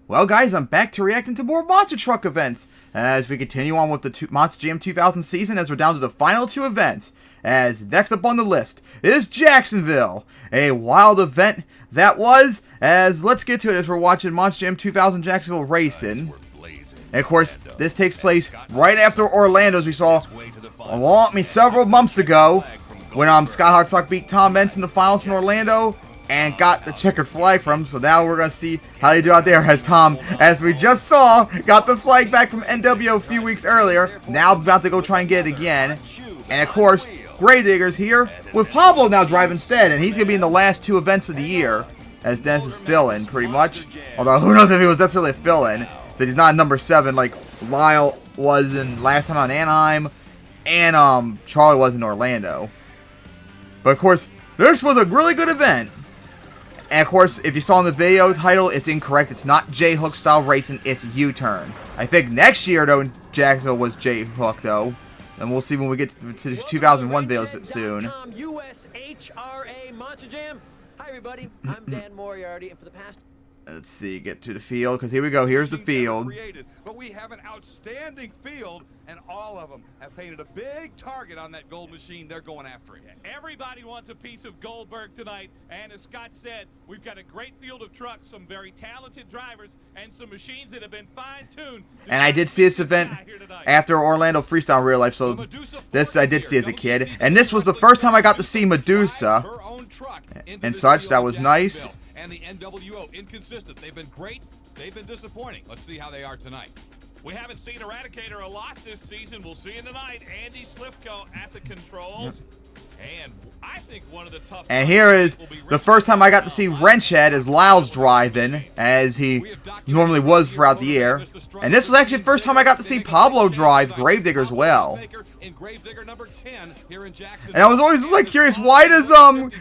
Well, guys, I'm back to reacting to more monster truck events as we continue on with the Monster Jam 2000 season, as we're down to the final two events. As next up on the list is Jacksonville, a wild event that was. As let's get to it, as we're watching Monster Jam 2000 Jacksonville racing. And of course, this takes place right after Orlando, as we saw several months ago when Scott Hartsock beat Tom Meents in the finals in Orlando and got the checkered flag from him. So now we're going to see how they do out there, as Tom, as we just saw, got the flag back from NWO a few weeks earlier. Now about to go try and get it again. And of course, Gravedigger's here with Pablo now driving instead, and he's going to be in the last two events of the year as Dennis is fill-in pretty much. Although who knows if he was necessarily a fill-in, so he's not number 7 like Lyle was in last time on Anaheim and Charlie was in Orlando. But of course, this was a really good event. And of course, if you saw in the video title, it's incorrect. It's not J-Hook style racing, it's U-turn. I think next year, though, in Jacksonville was J-Hook, though. And we'll see when we get to 2001 videos soon. USHRA Monster Jam. Hi, everybody. I'm Dan Moriarty, and for the past... Let's see, get to the field, because here we go. Here's the field. But we have an outstanding field, and all of them have painted a big target on that gold machine. They're going after it. Everybody wants a piece of Goldberg tonight, and as Scott said, we've got a great field of trucks, some very talented drivers, and some machines that have been fine-tuned. And I did see this event after Orlando Freestyle Real Life, so this I did see as a kid. And this was the first time I got to see Medusa and such. That was nice. And the NWO, inconsistent. They've been great. They've been disappointing. Let's see how they are tonight. We haven't seen Eradicator a lot this season. We'll see him tonight. Andy Slifko at the controls. And I think one of the tough... And here is the first time I got to see Wrenchhead as Lyle's driving, as he normally was throughout the year. And this was actually the first time I got to see Pablo drive Gravedigger as well. And I was always like curious, why does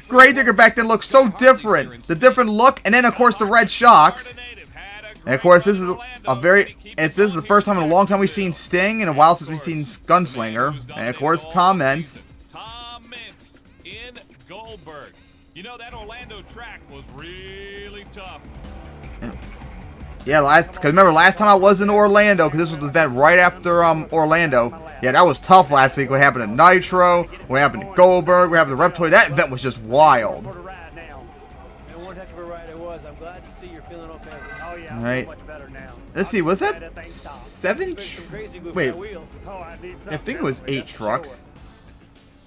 Gravedigger back then look so different? The different look, and then of course the red shocks. And of course this is this is the first time in a long time we've seen Sting, and a while since we've seen Gunslinger. And of course Tom Meents. In Goldberg. You know, that Orlando track was really tough. Yeah, because remember last time I was in Orlando, because this was the event right after Orlando. Yeah, that was tough last week. What happened to Nitro, what happened to Goldberg, what happened to Reptoid. That event was just wild. All right. Let's see, was that 7? Wait, I think it was 8 trucks.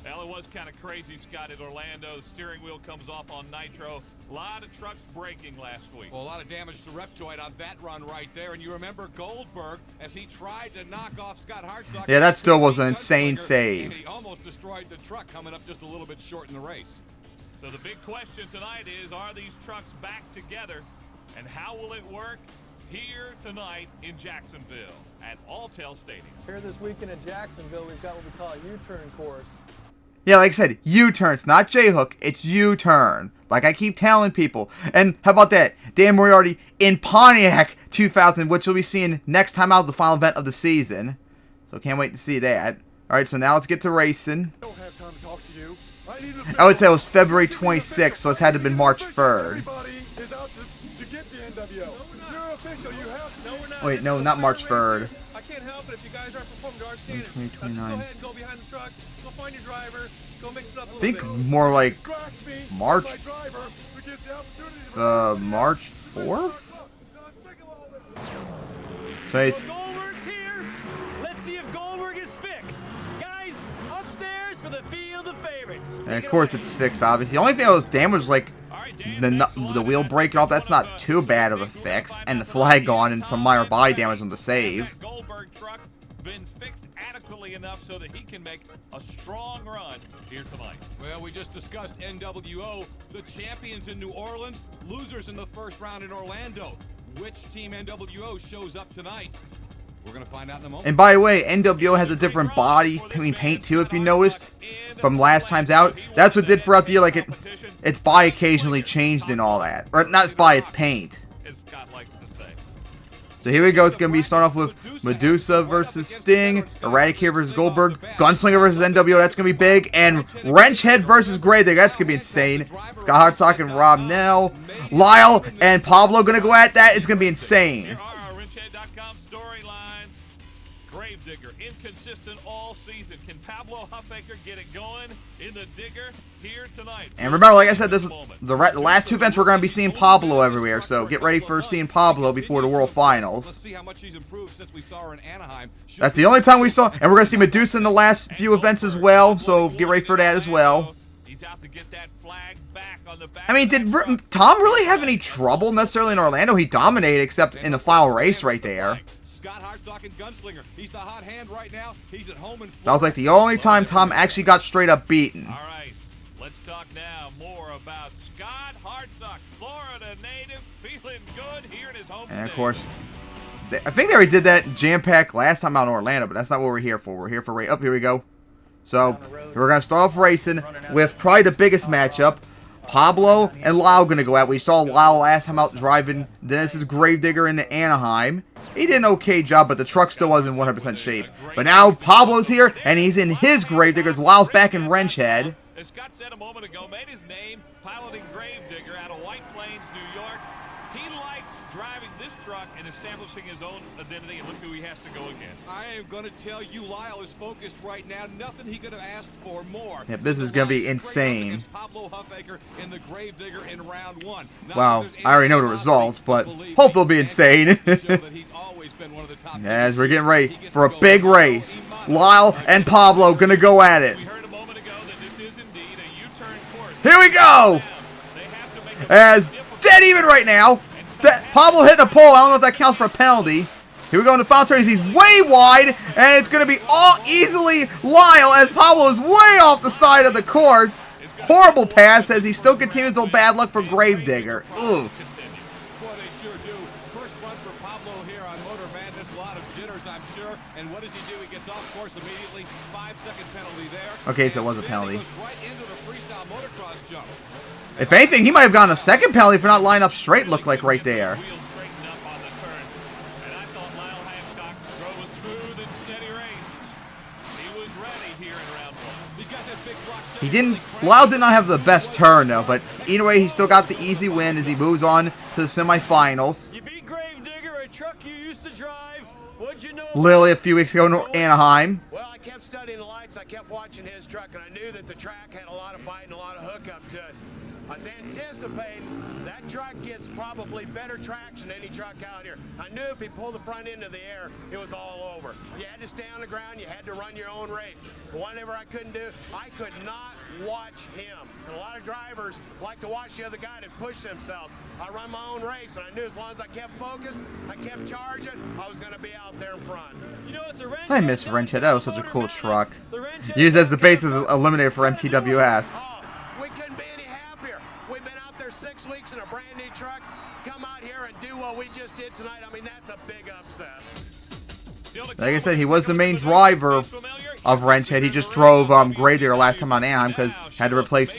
Well, it was kind of crazy, Scott, at Orlando. The steering wheel comes off on Nitro. A lot of trucks breaking last week. Well, a lot of damage to Reptoid on that run right there. And you remember Goldberg as he tried to knock off Scott Hartsock. Yeah, that still was an insane save. He almost destroyed the truck, coming up just a little bit short in the race. So the big question tonight is, are these trucks back together? And how will it work here tonight in Jacksonville at Alltel Stadium? Here this weekend at Jacksonville, we've got what we call a U-turn course. Yeah, like I said, U-turn. It's not J-Hook, it's U-turn. Like I keep telling people. And how about that? Dan Moriarty in Pontiac 2000, which we'll be seeing next time out, the final event of the season. So can't wait to see that. Alright, so now let's get to racing. I would say it was February 26th, so it's had to have been March 3rd. Wait, no, not March 3rd. I can't help it if you guys aren't performing to our standards. 2029. Just go ahead and go behind the truck, go find your driver, go mix it up a I little think bit. more like March, March 4th? So it's, Goldberg's here. Let's see if Goldberg is fixed. Guys, upstairs for the field of favorites. and of course it's fixed, obviously. The only thing that was damaged was like the wheel breaking off. That's not too bad of a fix. And the flag gone and some minor body damage on the save. Goldberg truck been fixed adequately enough so that he can make a strong run here tonight. Well, we just discussed NWO, the champions in New Orleans, losers in the first round in Orlando. Which team NWO shows up tonight? We're going to find out in a moment. And by the way, NWO has a different body paint too, if you noticed, from last time's out. That's what did throughout the year. Like its body occasionally changed and all that. Or not its body, its paint. As Scott likes to say. So here we go. It's going to be starting off with Medusa versus Sting, Eradicator versus Goldberg, Gunslinger versus NWO. That's going to be big. And Wrenchhead versus Gravedigger. That's going to be insane. Scott Hartsock and Rob Nell. Lyle and Pablo going to go at that. It's going to be insane. Here are our Wrenchhead.com storylines. Gravedigger, inconsistent all season. Can Pablo Huffaker get it going in the Digger here tonight? And remember, like I said, this is the last two events we're going to be seeing Pablo everywhere. So get ready for seeing Pablo before the World Finals. Let's see how much she's improved since we saw her in Anaheim. That's the only time we saw, and we're going to see Medusa in the last few events as well. So get ready for that as well. He's out to get that flag back on the back. I mean, did Tom really have any trouble necessarily in Orlando? He dominated except in the final race right there. Scott Hartsock and Gunslinger. He's the hot hand right now. He's at home in That was like the only time Tom actually got straight up beaten. All right, let's talk now more about Scott Hartsock, Florida native, feeling good here in his home And of state. course, I think they already did that jam pack last time out in Orlando, but that's not what we're here for. We're here for race. Up here we go. So we're gonna start off racing with probably the biggest matchup. Pablo and Lyle going to go out. We saw Lyle last time out driving Dennis's Gravedigger into Anaheim. He did an okay job, but the truck still wasn't 100% shape. But now Pablo's here, and he's in his Gravediggers. Lyle's back in Wrenchhead. As Scott said a moment ago, made his name piloting Gravedigger out of White Plains, New York. He likes driving this truck and establishing his own identity, and look who he has to go against. I am going to tell you, Lyle is focused right now. Nothing he could have asked for more. Yep, this is going to be insane. Pablo Huffaker in the Gravedigger in round one. Wow, I already know the results, but hope they'll be insane. As we're getting ready for a big race, Lyle and Pablo going to go at it. We heard a moment ago that this is indeed a U-turn course. Here we go! They have to make it As dead even right now. Pablo hit the pole. I don't know if that counts for a penalty. Here we go in the final turns. He's way wide, and it's going to be all easily Lyle as Pablo is way off the side of the course. Horrible pass as he still continues the bad luck for Gravedigger. Ugh. Boy, they sure do. First run for Pablo here on Motor Madness. A lot of jitters, I'm sure. And what does he do? He gets off course immediately. 5-second penalty there. Okay, so it was a penalty. Then he goes right into the freestyle motocross jump. If anything, he might have gotten a second penalty for not lining up straight, looked like right there. Wheels straightened up on the turn. And I thought Lyle Hancock drove a smooth and steady race. He was ready here in round one. He's got that big block shot. He didn't, Lyle did not have the best turn though, but either way, he still got the easy win as he moves on to the semifinals. You beat Gravedigger, a truck you used to drive. What'd you know? Literally a few weeks ago in Anaheim. Well, I kept studying the lights. I kept watching his truck, and I knew that the track had a lot of bite and a lot of hookup to it. I was anticipating that truck gets probably better traction than any truck out here. I knew if he pulled the front end of the air, it was all over. You had to stay on the ground. You had to run your own race. But whatever I couldn't do, I could not watch him. And a lot of drivers like to watch the other guy to push themselves. I run my own race, and I knew as long as I kept focused, I kept charging, I was going to be out there in front. You know, it's a I miss Wrenchhead. That was such a cool truck. Used as the base of the Eliminator for MTWS. Oh, we couldn't be any happier. We've been out there 6 weeks in a brand new truck. Come out here and do what we just did tonight. I mean, that's a big upset. Like I said, he was the main driver of Wrenchhead. He just drove Gravedigger last time on Anaheim because had to replace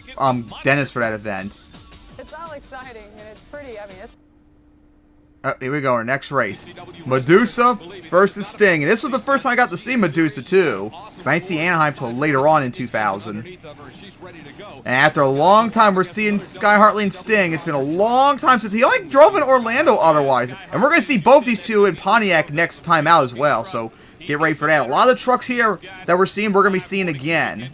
Dennis for that event. It's all exciting and it's pretty. I mean, it's. Here we go, our next race. Medusa versus Sting. And this was the first time I got to see Medusa, too. I didn't see Anaheim till later on in 2000. And after a long time, we're seeing Sky Hartley and Sting. It's been a long time since he only drove in Orlando otherwise. And we're going to see both these two in Pontiac next time out as well. So get ready for that. A lot of the trucks here that we're seeing, we're going to be seeing again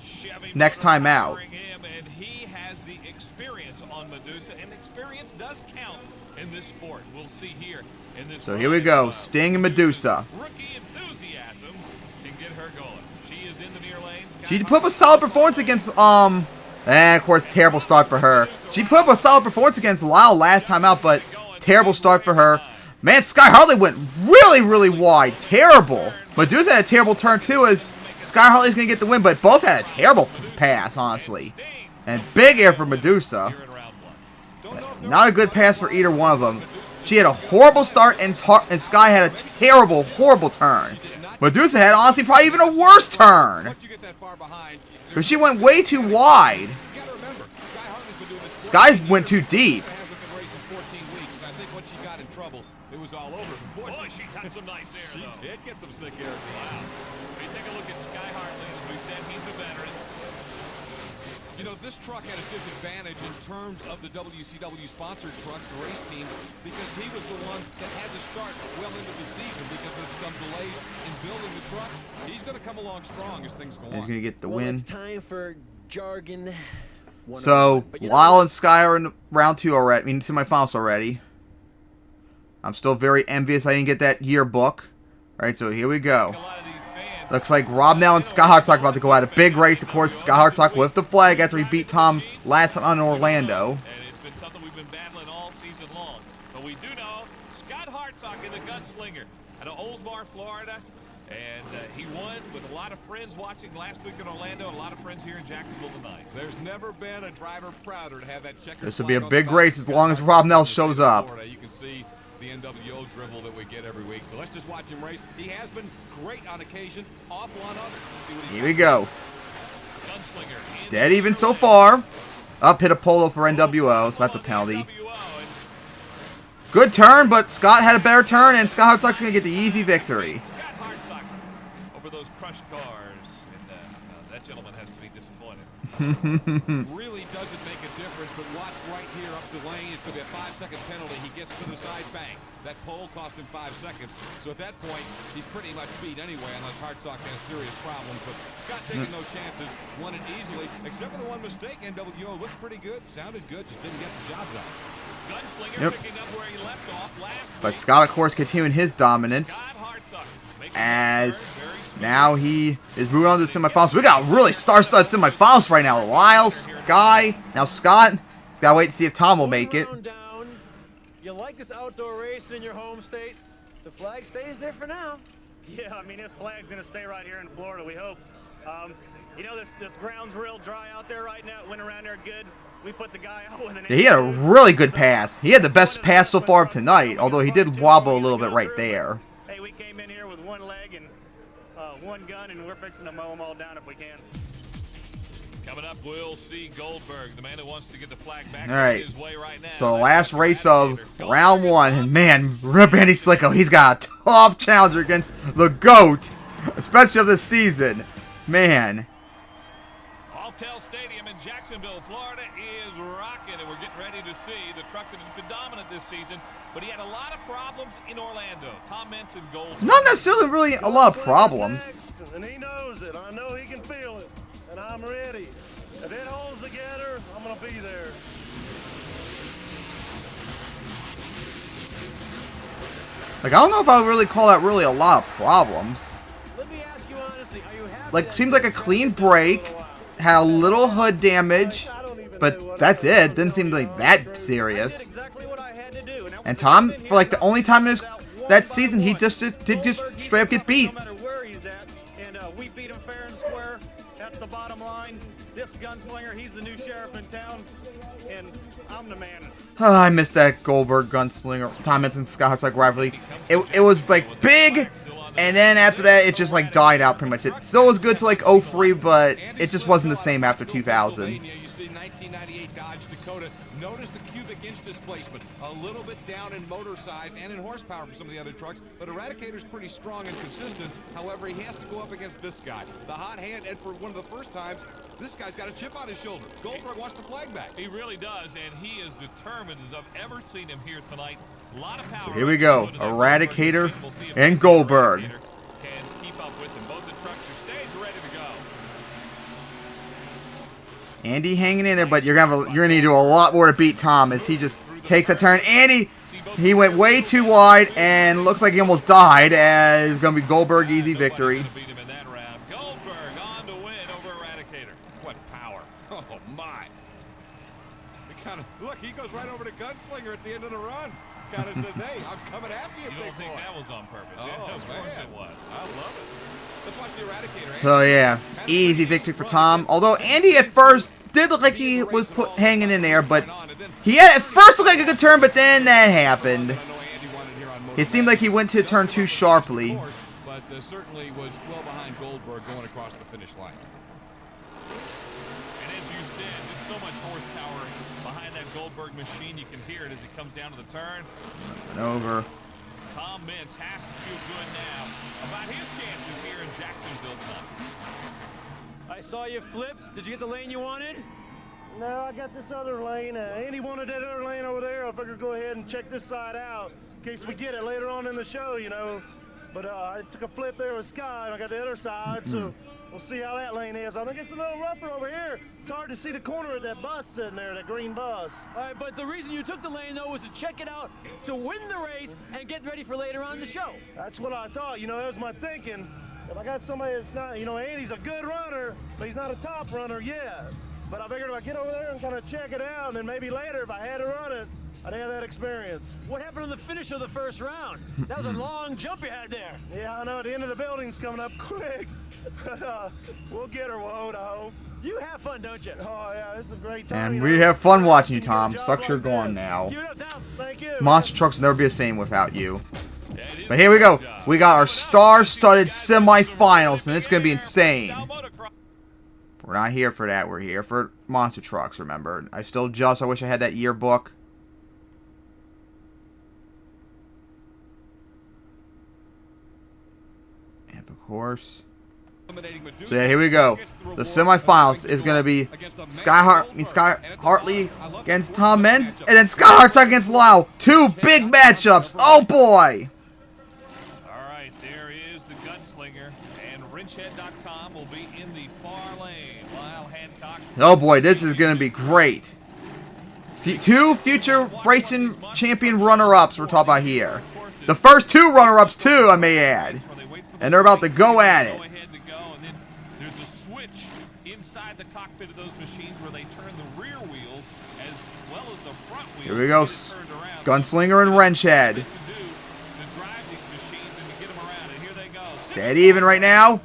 next time out. And he has the experience on Medusa, and experience does count in this sport. We'll see here in this. So here we go, Sting and Medusa. Rookie enthusiasm can get her going. She is in the near lanes. She put up a solid performance against, and of course, terrible start for her. She put up a solid performance against Lyle last time out, but terrible start for her. Man, Sky Hartley went really, really wide. Terrible. Medusa had a terrible turn, too, as Sky Hartley's going to get the win, but both had a terrible pass, honestly. And big air for Medusa. Not a good pass for either one of them. She had a horrible start, and Sky had a terrible, horrible turn. Medusa had, honestly, probably even a worse turn. Because she went way too wide. Sky went too deep. it was all over. Boy, she got some nice air, She though. did get some sick air. Wow. When you take a look at Sky Hartley, as we said, he's a veteran. You know, this truck had a disadvantage in terms of the WCW sponsored trucks, the race teams, because he was the one that had to start well into the season because of some delays in building the truck. He's going to come along strong as things go on. He's going to get the Well, win. it's time for jargon. So, 101. But you know Lyle what? and Sky are in round 2 already. I mean, semifinals already. I'm still very envious I didn't get that yearbook. All right, so here we go. A lot of these fans. Looks like Rob Nell and Scott Hartsock about to go at a big race. Of course, Scott Hartsock with the flag after he beat Tom last time on Orlando. And it's been something we've been battling all season long. But we do know Scott Hartsock is the gunslinger out of Oldsmar, Florida. And he won with a lot of friends watching last week in Orlando and a lot of friends here in Jacksonville tonight. There's never been a driver prouder to have that checker. This will be a big race as long as Rob Nell shows up. You can see the NWO drivel that we get every week. So let's just watch him race. He has been great on occasion, awful on others. Let's see what he's Here we go. Gunslinger in Dead even so far. Up hit a polo for NWO, so that's a penalty. Good turn, but Scott had a better turn, and Scott Hartsock's going to get the easy victory. Scott Hartsock over those crushed cars. And that gentleman has to be disappointed. really doesn't make a difference, but watch right here up the lane. It's going to be a 5-second penalty. He gets to the side, bang. That pole cost him 5 seconds. So at that point, he's pretty much beat anyway, unless Hartsock has serious problems. But Scott taking no chances, won it easily, except for the one mistake. NWO looked pretty good, sounded good, just didn't get the job done. Gunslinger picking up where he left off last But week. Scott, of course, continuing his dominance. Scott Hartsock making As it very smooth. now he is moving on to the semifinals. We got really star-studded semifinals right now. Lyle, Sky, now Scott. He's got to wait to see if Tom will make it. Round down. You like this outdoor racing in your home state? The flag stays there for now. Yeah, I mean, this flag's going to stay right here in Florida, we hope. You know, this ground's real dry out there right now. It went around there good. We put the guy out with an... Yeah, he had a really good pass. He had the best pass so far of tonight, although he did wobble a little bit right there. Hey, we came in here with one leg and one gun, and we're fixing to mow them all down if we can. Coming up, we'll see Goldberg, the man who wants to get the flag back All right. his way right now. So the That's last the race of Eradicator. round 1, and man, Rip Andy Slicko, he's got a tough challenger against the GOAT, especially of the season. Man. Alltel Stadium in Jacksonville, Florida is rocking, and we're getting ready to see the truck that has been dominant this season, but he had a lot of problems in Orlando. Tom Menson, Goldberg. Not necessarily really a lot of problems. And he knows it. I know he can feel it. And I'm ready. If it holds together, I'm going to be there. Like, I don't know if I would really call that really a lot of problems. Let me ask you honestly, are you happy? Like, seemed like a clean break, had a little hood damage, but that's it. Didn't seem like that serious. Exactly what I had to do. And Tom, for like the only time in that season, he just straight up get beat. No matter where he's at, and we beat him fair and square. That's the bottom line. This gunslinger, he's the new sheriff in town, and I'm the man. Oh, I missed that Goldberg gunslinger, Tom Menson, Scott Hartsock rivalry. It was like big, and then after that, it just like died out pretty much. It still was good to like 03, but it just wasn't the same after 2000. You see 1998 Dodge Dakota. Notice the cubic inch displacement, a little bit down in motor size and in horsepower from some of the other trucks, but Eradicator's pretty strong and consistent. However, he has to go up against this guy, the hot hand, and for one of the first times, this guy's got a chip on his shoulder. Goldberg wants the flag back. He really does, and he is determined as I've ever seen him here tonight. A lot of power. So here we go, Eradicator We'll see if and Goldberg. Eradicator can keep up with him. Both the trucks are staged, ready to go. Andy hanging in there, but you're gonna need to do a lot more to beat Tom as he just takes a turn. Andy, he went way too wide and looks like he almost died. As it's gonna be Goldberg easy victory. Beat him in that round. Goldberg on to win over Eradicator. What power. Oh, my. Look, he goes right over to Gunslinger at the end of the run. Kind of says, hey, I'm coming after you, You big don't think boy. that was on purpose? Oh, Yeah, of course man. it was. I love it. Let's watch the Eradicator. So yeah, easy victory for Tom. Although Andy at first did look like he was hanging in there, but he had at first looked like a good turn, but then that happened. It seemed like he went to turn too sharply. But certainly was well behind Goldberg going across the finish line. And as you said, there's so much horsepower behind that Goldberg machine. You can hear it as it comes down to the turn. Over. Mintz has to feel good now about his chances here in Jacksonville. I saw you flip. Did you get the lane you wanted? No, I got this other lane. Andy wanted that other lane over there. I figured go ahead and check this side out in case we get it later on in the show, you know. But I took a flip there with Sky, and I got the other side, so we'll see how that lane is. I think it's a little rougher over here. It's hard to see the corner of that bus sitting there, that green bus. All right, but the reason you took the lane, though, was to check it out, to win the race, and get ready for later on in the show. That's what I thought. You know, that was my thinking. If I got somebody that's not, you know, Andy's a good runner, but he's not a top runner yet. But I figured if I get over there and kind of check it out, and then maybe later, if I had to run it, I'd have that experience. What happened in the finish of the first round? That was a long jump you had there. Yeah, I know. The end of the building's coming up quick. We'll get her, Woad, I hope. You have fun, don't you? Oh, yeah, this is a great time. And we have fun watching you, Tom. Sucks you're gone now. Give it up, Tom. Thank you. Monster Trucks will never be the same without you. But here we go. We got our star-studded semifinals, and it's going to be insane. We're not here for that. We're here for Monster Trucks, remember. I wish I had that yearbook. And of course. So yeah, here we go. The semifinals is going to be Sky Hartley against Tom Mintz, and then Scott Hartsock against Lyle. Two big matchups. Oh boy. All right, there is the gunslinger, and wrenchhead.com will be in the far lane. Lyle Hancock. Oh boy, this is going to be great. Two future racing champion runner-ups we're talking about here. The first two runner-ups too, I may add. And they're about to go at it. There's a switch inside the cockpit of those machines where they turn the rear wheels as well as the front wheels. Here we go. Gunslinger and Wrenchhead. Dead even right now.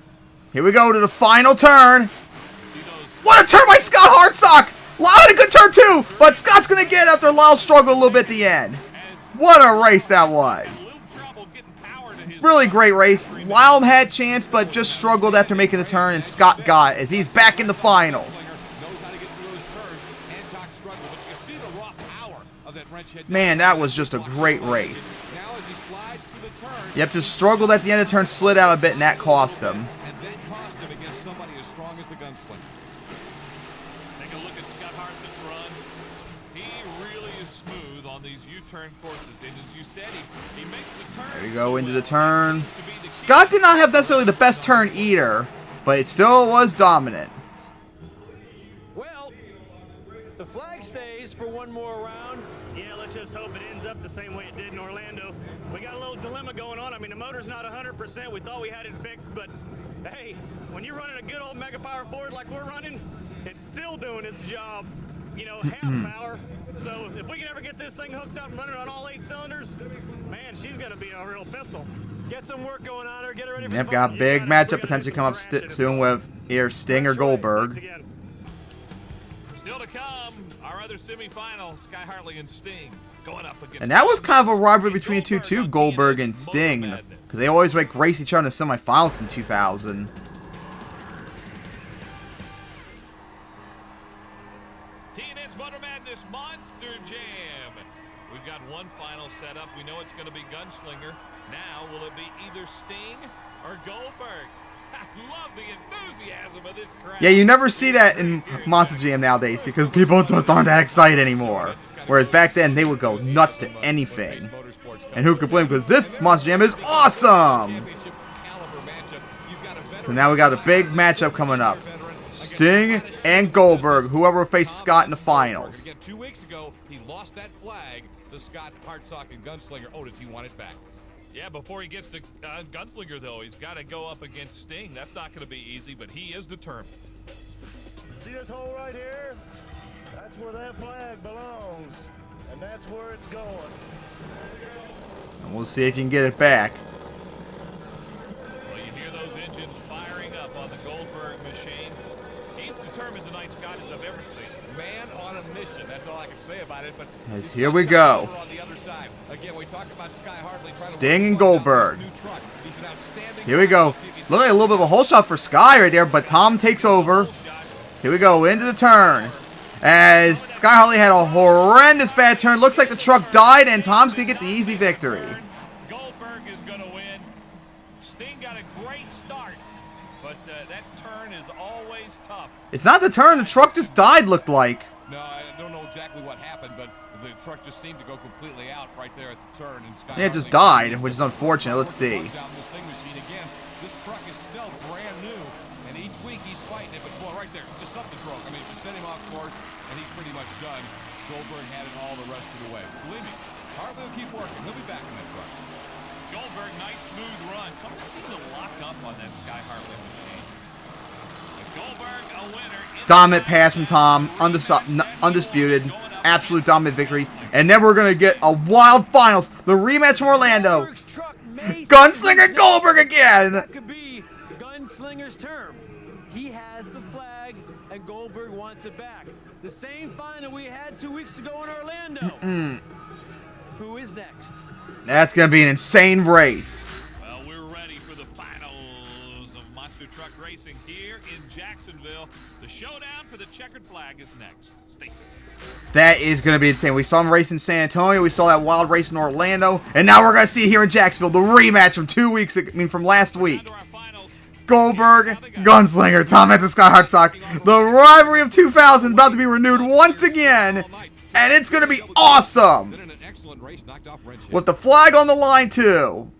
Here we go to the final turn. What a turn by Scott Hartsock! Lyle had a good turn too, but Scott's going to get after Lyle struggled a little bit at the end. What a race that was. Really great race. Lyle had chance, but just struggled after making the turn, and Scott got it as he's back in the finals. Man, that was just a great race. Yep, just struggled at the end of the turn, slid out a bit, and that cost him. And that cost him against somebody as strong as the gunslinger. Take a look at Scott Hartsock's run. He really is smooth on these U-turn courses. And as you said, he makes the turn. There you go, into the turn. Scott did not have necessarily the best turn either, but it still was dominant. Well, the flag stays for one more round. Yeah, let's just hope it ends up the same way it did in Orlando. We got a little dilemma going on. I mean, the motor's not 100%. We thought we had it fixed, but hey, when you're running a good old Mega Power Ford like we're running, it's still doing its job, you know, half power. So if we can ever get this thing hooked up and running on all 8 cylinders, man, she's going to be a real pistol. Get some work going on her. Get her ready for Yep, the got a final. big matchup potentially come up soon with either Sting or Goldberg. Still to come, our other semifinal, Sky Hartley and Sting going up against. And that was kind of a rivalry between the two, too, Goldberg and Sting, because they always like race each other in the semifinals in 2000. TNN's Motor Madness Monster Jam. We've got one final set up. We know it's going to be Gunslinger. Now, will it be either Sting or Goldberg? I love the enthusiasm of this crowd. Yeah, you never see that in Monster Jam nowadays because people just aren't that excited anymore. Whereas back then, they would go nuts to anything. And who could blame, because this Monster Jam is awesome! So now we got a big matchup coming up. Sting and Goldberg, whoever will face Scott in the finals. Again, 2 weeks ago, he lost that flag to Scott Hartsock and Gunslinger. Oh, does he want it back? Yeah, before he gets to Gunslinger, though, he's got to go up against Sting. That's not going to be easy, but he is determined. See this hole right here? That's where that flag belongs. And that's where it's going. And we'll see if you can get it back. Well, you hear those engines firing up on the Goldberg machine. He's determined tonight, Scott, as I've ever seen. Man on a mission. That's all I can say about it. But Here we go. on the other side. Again, we talk about Sky Hartley trying to Sting and Goldberg. He's an outstanding Here we go. Look like a little bit of a hole shot for Sky right there, but Tom takes over. Here we go, into the turn. As Sky Hartley had a horrendous bad turn. Looks like the truck died, and Tom's going to get the easy victory. Goldberg Goldberg is going to win. Sting got a great start, but that turn is always tough. It's not the turn. The truck just died, looked like. No, I don't know exactly what happened, but the truck just seemed to go completely out right there at the turn. And Scott Yeah, it just died, which is unfortunate. Let's see. Again, this truck is still brand new, and each week he's fighting it. But boy, right there, just something broke. I mean, just sent him off course, and he's pretty much done. Goldberg had it all the rest of the way. Believe me, Hartley will keep working. He'll be back in that truck. Goldberg, nice smooth run. Something seemed to lock up on that Sky Hartley machine. But Goldberg, a winner. Dominant pass from Tom. Undisputed. Absolute dominant victory. And then we're going to get a wild finals. The rematch from Orlando. Gunslinger Goldberg again. That could be Gunslinger's term. He has the flag, and Goldberg wants it back. The same final we had 2 weeks ago in Orlando. Who is next? That's going to be an insane race. Well, we're ready for the finals of Monster Truck Racing here in Jacksonville. The showdown for the checkered flag is next. Stay tuned. That is going to be insane. We saw him race in San Antonio. We saw that wild race in Orlando. And now we're going to see it here in Jacksonville. The rematch from 2 weeks ago, from last week. Goldberg, Gunslinger, Tom Hanks and Scott Hartsock. The rivalry of 2000 about to be renewed once again. And it's going to be awesome. With the flag on the line, too.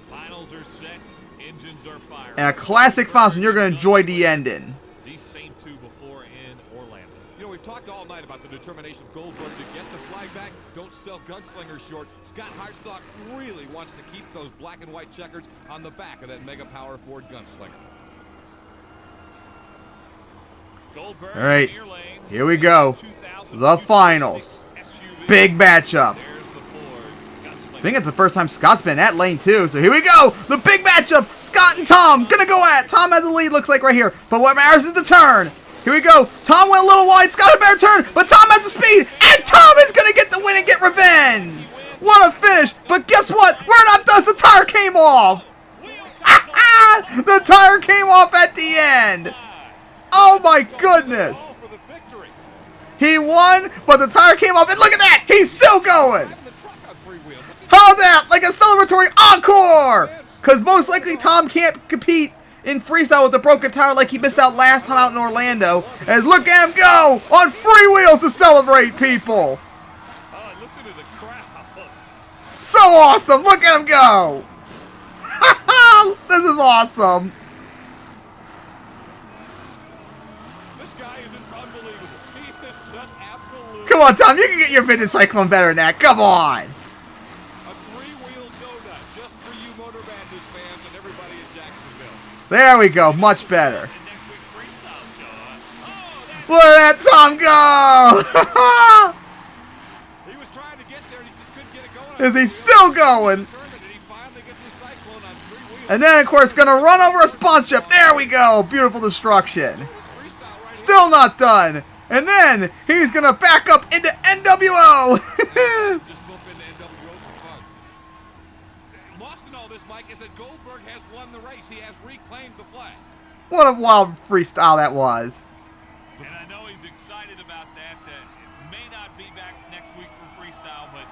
Finals are set. Engines are firing. And a classic finals, and you're going to enjoy the ending. These same two before in Orlando. You know, we've talked all night about the determination of Goldberg to get the flag back. Don't sell Gunslinger short. Scott Hartsock really wants to keep those black and white checkers on the back of that Mega Power Ford Gunslinger. Goldberg, all right, here we go. The finals. Big matchup. I think it's the first time Scott's been at lane 2, so here we go. The big matchup. Scott and Tom gonna go at it. Tom has the lead, looks like right here. But what matters is the turn. Here we go. Tom went a little wide. Scott had a better turn, but Tom has the speed. And Tom is gonna get the win and get revenge. What a finish. But guess what? We're not done. The tire came off. The tire came off at the end. Oh my goodness. He won, but the tire came off. And look at that. He's still going. How about that? Like a celebratory encore. Because most likely Tom can't compete in freestyle with the broken tire like he missed out last time out in Orlando. And look at him go on freewheels to celebrate, people. Oh, listen to the crowd. So awesome. Look at him go. This is awesome. This guy is unbelievable. He is just absolutely. Come on, Tom. You can get your vintage cyclone better than that. Come on. A three-wheel donut just for you Motor Madness fans and everybody in Jacksonville. There we go. Much better. Look at that Tom go. He was trying to get there and he just couldn't get it going. Is he still going? And then, of course, going to run over a sponsorship. There we go. Beautiful destruction. Still not done. And then he's going to back up into NWO. Lost in all this, Mike, is that Goldberg has won the race. He has reclaimed the flag. What a wild freestyle that was. And I know he's excited about that. It may not be back next week for freestyle, but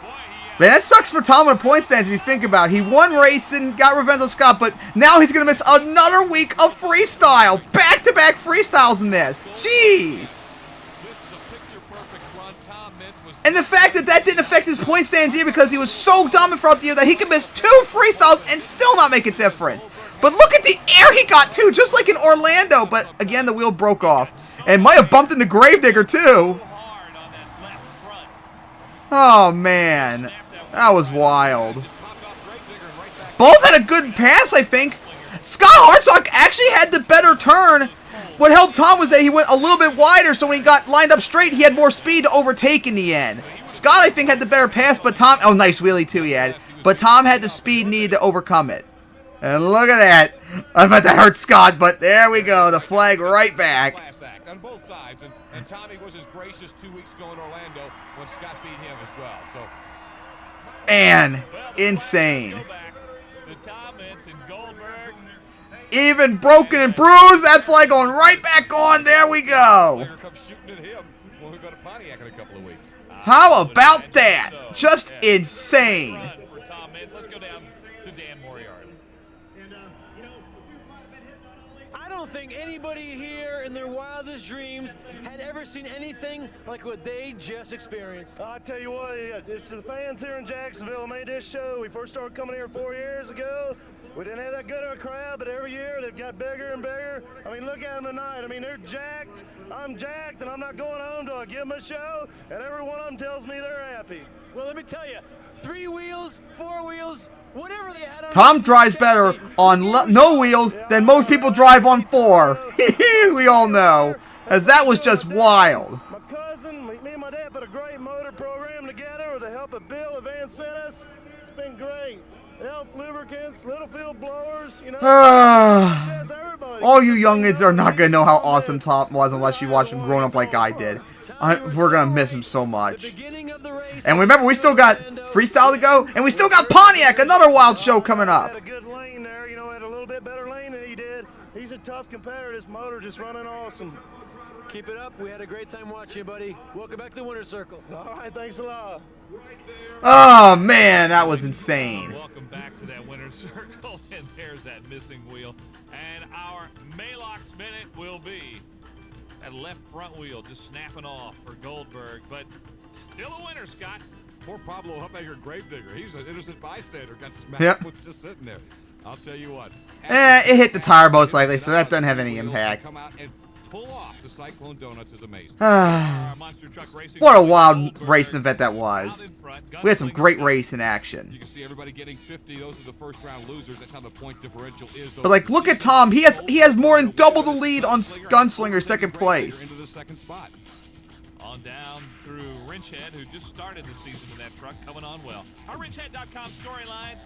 boy, Man, that sucks for Tom in point stands if you think about it. He won racing, got revenge on Scott, but now he's going to miss another week of freestyle. Back-to-back freestyles missed. Jeez. And the fact that that didn't affect his point stands here because he was so dominant throughout the year that he could miss 2 freestyles and still not make a difference. But look at the air he got, too, just like in Orlando. But, again, the wheel broke off. And might have bumped into Gravedigger, too. Oh, man. That was wild. Both had a good pass, I think. Scott Hartsock actually had the better turn. What helped Tom was that he went a little bit wider, so when he got lined up straight, he had more speed to overtake in the end. Scott, I think, had the better pass, but Tom... Oh, nice wheelie, too, he had. But Tom had the speed needed to overcome it. And look at that. I bet that hurt Scott, but there we go. The flag right back. On both sides, and Tommy was as gracious 2 weeks ago in Orlando when Scott beat him as well. So, man, insane. Even broken and bruised, that flag going right back on. There we go. Come shooting at him when we go to Pontiac in a couple of weeks. How about that? Just insane. For Tom Meents. Let's go down to Dan Moriarty. I don't think anybody here in their wildest dreams had ever seen anything like what they just experienced. I tell you what, it's the fans here in Jacksonville who made this show. We first started coming here 4 years ago. We didn't have that good of a crowd, but every year they've got bigger and bigger. I mean, look at them tonight. I mean, they're jacked. I'm jacked, and I'm not going home till I give them a show, and every one of them tells me they're happy. Well, let me tell you, 3 wheels, 4 wheels, whatever they had on. Tom drives better on no wheels than most people drive on 4. We all know, as that was just wild. My cousin, me and my dad put a great motor program together with the help of Bill that Van sent us. It's been great. Elf lubricants, Littlefield blowers, you know. All you youngins are not going to know how awesome Tom was unless you watch him growing up like I did. We're going to miss him so much. And remember, we still got Freestyle to go, and we still got Pontiac, another wild show coming up. Had a good lane there, you know, had a little bit better lane than he did. He's a tough competitor. This motor just running awesome. Keep it up. We had a great time watching you, buddy. Welcome back to the winner's circle. All right, thanks a lot. Oh, man, that was insane. Welcome back to that winner's circle, and there's that missing wheel. And our Maalox minute will be that left front wheel just snapping off for Goldberg, but still a winner, Scott. Poor Pablo Huppaker Gravedigger. He's an innocent bystander. Got smacked with just sitting there. I'll tell you what. It hit the tire most likely, so that doesn't have any impact. Come out and pull off the Cyclone Donuts is amazing. What a wild racing event that was. We had some great racing action. You can see everybody getting 50. Those are the first round losers. That's how the point differential is. But like, look at Tom. He has more than double the lead on Gunslinger second place. Into the second spot. On down through Wrenchhead, who just started the season in that truck, coming on well. Our Wrenchhead.com storylines.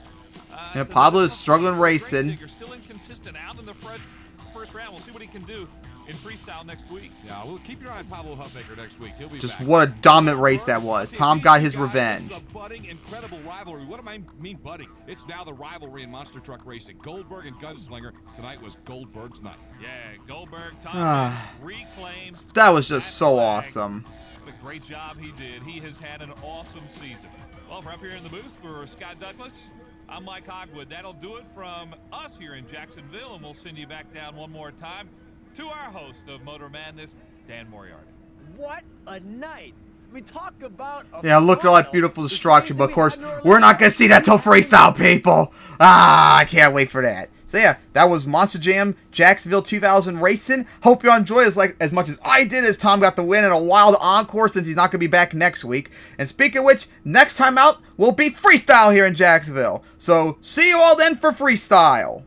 Yeah, Pablo is struggling racing. You're still inconsistent out in the first round. We'll see what he can do in freestyle next week. Yeah, well, keep your eye on Pablo Huppaker next week. He'll be Just back. what a dominant race that was. Tom got his revenge. It's a budding, incredible rivalry. What do I mean budding? It's now the rivalry in monster truck racing. Goldberg and Gunslinger. Tonight was Goldberg's night. Yeah, Goldberg, Tom reclaims. That was just so awesome. What a great job he did. He has had an awesome season. Well, for up here in the booth for Scott Douglas, I'm Mike Hogwood. That'll do it from us here in Jacksonville, and we'll send you back down one more time to our host of Motor Madness, Dan Moriarty. What a night. I mean, talk about a Yeah, look at all that beautiful destruction, but of course, we're not going to see that till freestyle, people. I can't wait for that. So yeah, that was Monster Jam Jacksonville 2000 Racing. Hope you enjoy as much as I did, as Tom got the win in a wild encore since he's not going to be back next week. And speaking of which, next time out will be freestyle here in Jacksonville. So see you all then for freestyle.